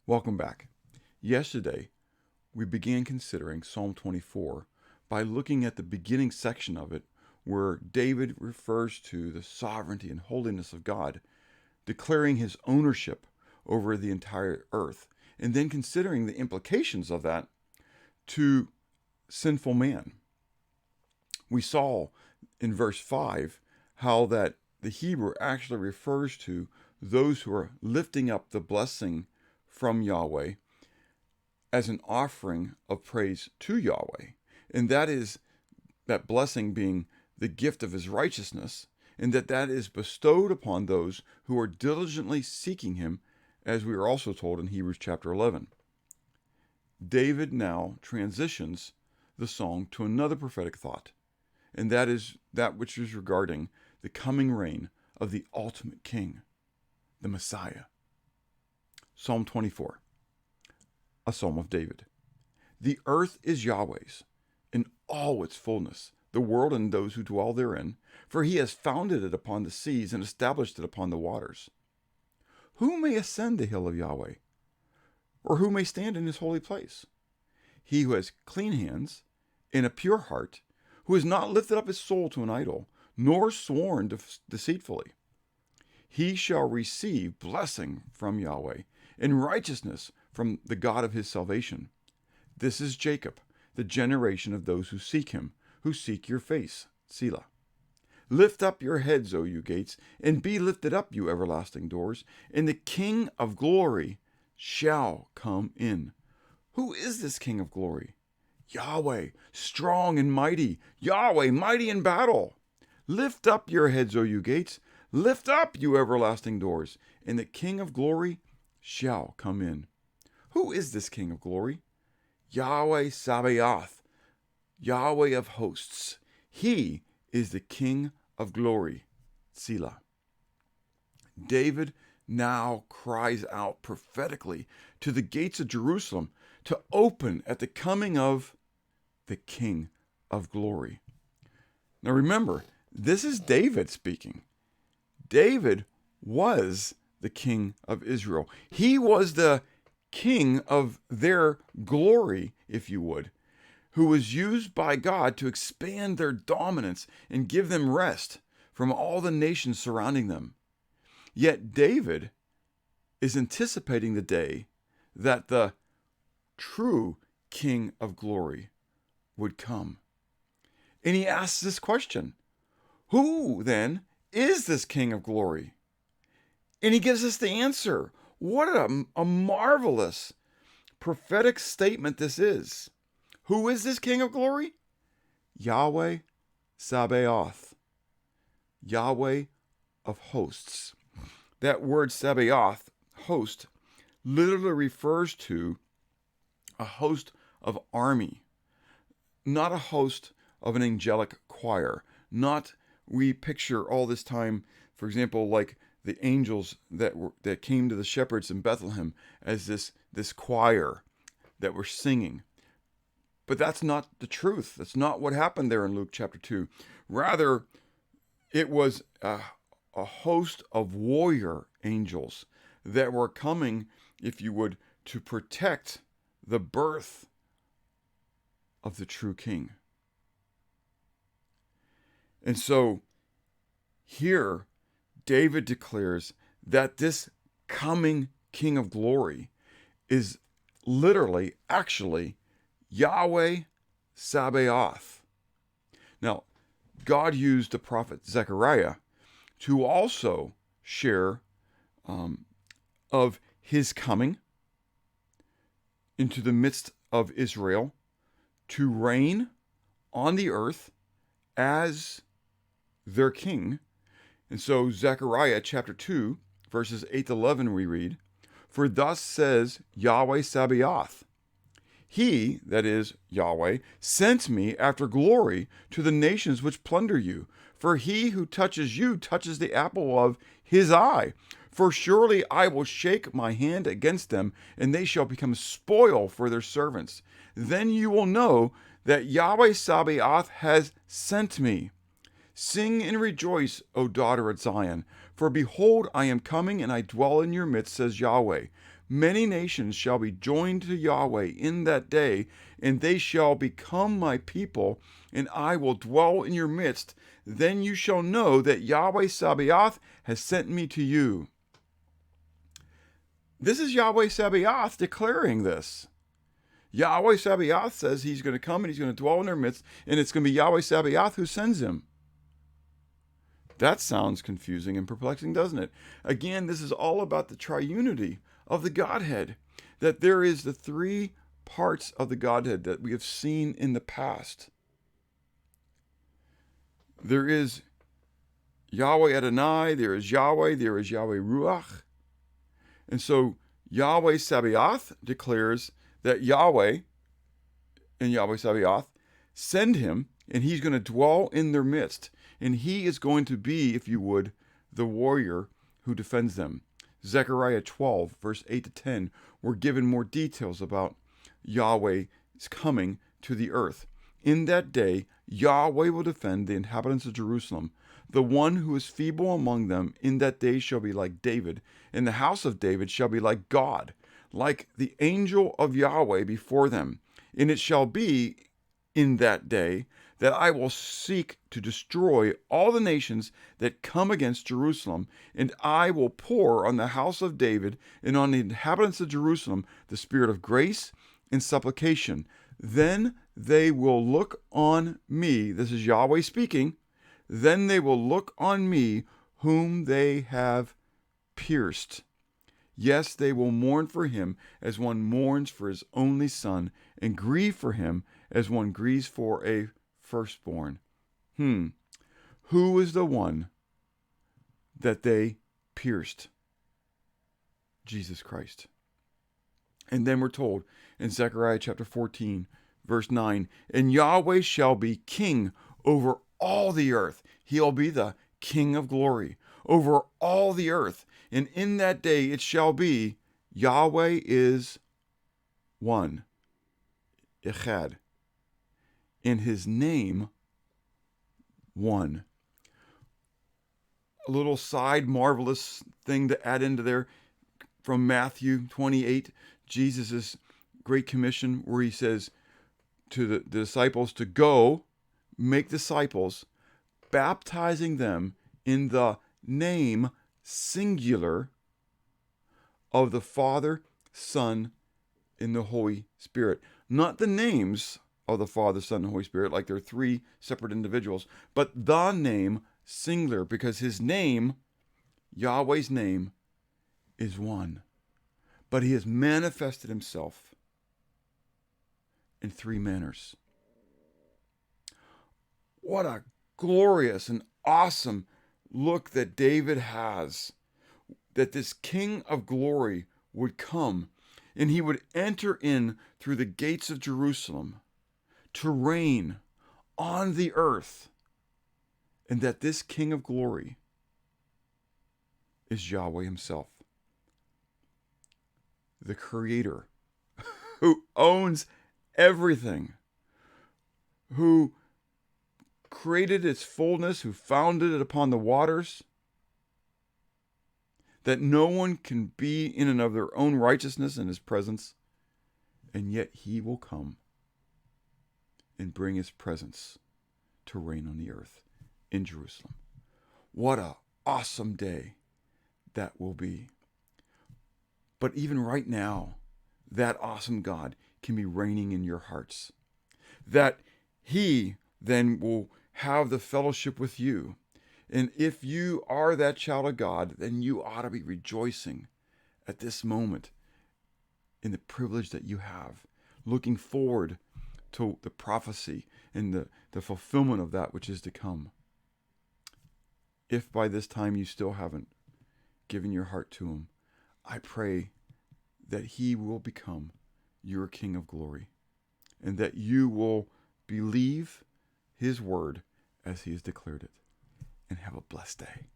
Welcome back. Yesterday, we began considering Psalm 24 by looking at the beginning section of it, where David refers to the sovereignty and holiness of God, declaring his ownership over the entire earth, and then considering the implications of that to sinful man. We saw in verse 5 how that the Hebrew actually refers to those who are lifting up the blessing from Yahweh as an offering of praise to Yahweh. And that is that blessing being the gift of his righteousness, and that is bestowed upon those who are diligently seeking him, as we are also told in Hebrews chapter 11. David now transitions the song to another prophetic thought, and that is that which is regarding the coming reign of the ultimate king, the Messiah. Psalm 24, a psalm of David. The earth is Yahweh's, in all its fullness, the world and those who dwell therein, for he has founded it upon the seas and established it upon the waters. Who may ascend the hill of Yahweh? Or who may stand in his holy place? He who has clean hands and a pure heart, who has not lifted up his soul to an idol, nor sworn deceitfully. He shall receive blessing from Yahweh, and righteousness from the God of his salvation. This is Jacob, the generation of those who seek him, who seek your face. Selah. Lift up your heads, O you gates, and be lifted up, you everlasting doors, and the King of glory shall come in. Who is this King of glory? Yahweh, strong and mighty, Yahweh, mighty in battle. Lift up your heads, O you gates, lift up, you everlasting doors, and the King of glory shall come in. Who is this King of glory? Yahweh Sabaoth, Yahweh of hosts. He is the King of glory. Selah. David now cries out prophetically to the gates of Jerusalem to open at the coming of the King of glory. Now remember, this is David speaking. David was the king of Israel. He was the king of their glory, if you would, who was used by God to expand their dominance and give them rest from all the nations surrounding them. Yet David is anticipating the day that the true King of glory would come. And he asks this question: who then is this King of glory? And he gives us the answer. What a marvelous prophetic statement this is. Who is this King of glory? Yahweh Sabaoth, Yahweh of hosts. That word Sabaoth, host, literally refers to a host of army, not a host of an angelic choir. Not, we picture all this time, for example, like the angels that came to the shepherds in Bethlehem as this choir that were singing. But that's not the truth. That's not what happened there in Luke chapter 2. Rather, it was a host of warrior angels that were coming, if you would, to protect the birth of the true king. And so here, David declares that this coming King of glory is literally, actually, Yahweh Sabaoth. Now, God used the prophet Zechariah to also share of his coming into the midst of Israel to reign on the earth as their king. And so Zechariah chapter 2, verses 8 to 11, we read, "For thus says Yahweh Sabaoth, He, that is, Yahweh, sent me after glory to the nations which plunder you. For he who touches you touches the apple of his eye. For surely I will shake my hand against them, and they shall become spoil for their servants. Then you will know that Yahweh Sabaoth has sent me. Sing and rejoice, O daughter of Zion, for behold, I am coming, and I dwell in your midst, says Yahweh. Many nations shall be joined to Yahweh in that day, and they shall become my people, and I will dwell in your midst. Then you shall know that Yahweh Sabaoth has sent me to you. This is Yahweh Sabaoth declaring this. Yahweh Sabaoth says he's going to come and he's going to dwell in their midst, and it's going to be Yahweh Sabaoth who sends him. That sounds confusing and perplexing, doesn't it? Again, this is all about the triunity of the Godhead, that there is the three parts of the Godhead that we have seen in the past. There is Yahweh Adonai, there is Yahweh Ruach. And so Yahweh Sabaoth declares that Yahweh and Yahweh Sabaoth send him, and he's going to dwell in their midst. And he is going to be, if you would, the warrior who defends them. Zechariah 12, verse 8 to 10, we're given more details about Yahweh's coming to the earth. In that day, Yahweh will defend the inhabitants of Jerusalem. The one who is feeble among them in that day shall be like David, and the house of David shall be like God, like the angel of Yahweh before them. And it shall be in that day that I will seek to destroy all the nations that come against Jerusalem, and I will pour on the house of David and on the inhabitants of Jerusalem the spirit of grace and supplication. Then they will look on me, this is Yahweh speaking, then they will look on me whom they have pierced. Yes, they will mourn for him as one mourns for his only son, and grieve for him as one grieves for a firstborn. Who is the one that they pierced? Jesus Christ. And then we're told in Zechariah chapter 14, verse 9, and Yahweh shall be king over all the earth. He'll be the King of glory over all the earth. And in that day it shall be, Yahweh is one, Echad. In his name, one. A little side marvelous thing to add into there from Matthew 28, Jesus' Great Commission, where he says to the disciples to go, make disciples, baptizing them in the name, singular, of the Father, Son, and the Holy Spirit. Not the names of the Father, Son, and Holy Spirit, like they're three separate individuals, but the name, singular, because his name, Yahweh's name, is one. But he has manifested himself in three manners. What a glorious and awesome look that David has, that this King of glory would come, and he would enter in through the gates of Jerusalem to reign on the earth, and that this King of glory is Yahweh himself, the Creator, who owns everything, who created its fullness, who founded it upon the waters, that no one can be in and of their own righteousness in his presence, and yet he will come and bring his presence to reign on the earth in Jerusalem. What an awesome day that will be. But even right now, that awesome God can be reigning in your hearts. That he then will have the fellowship with you. And if you are that child of God, then you ought to be rejoicing at this moment in the privilege that you have, looking forward to the prophecy and the fulfillment of that which is to come. If by this time you still haven't given your heart to him, I pray that he will become your King of glory, and that you will believe his word as he has declared it. And have a blessed day.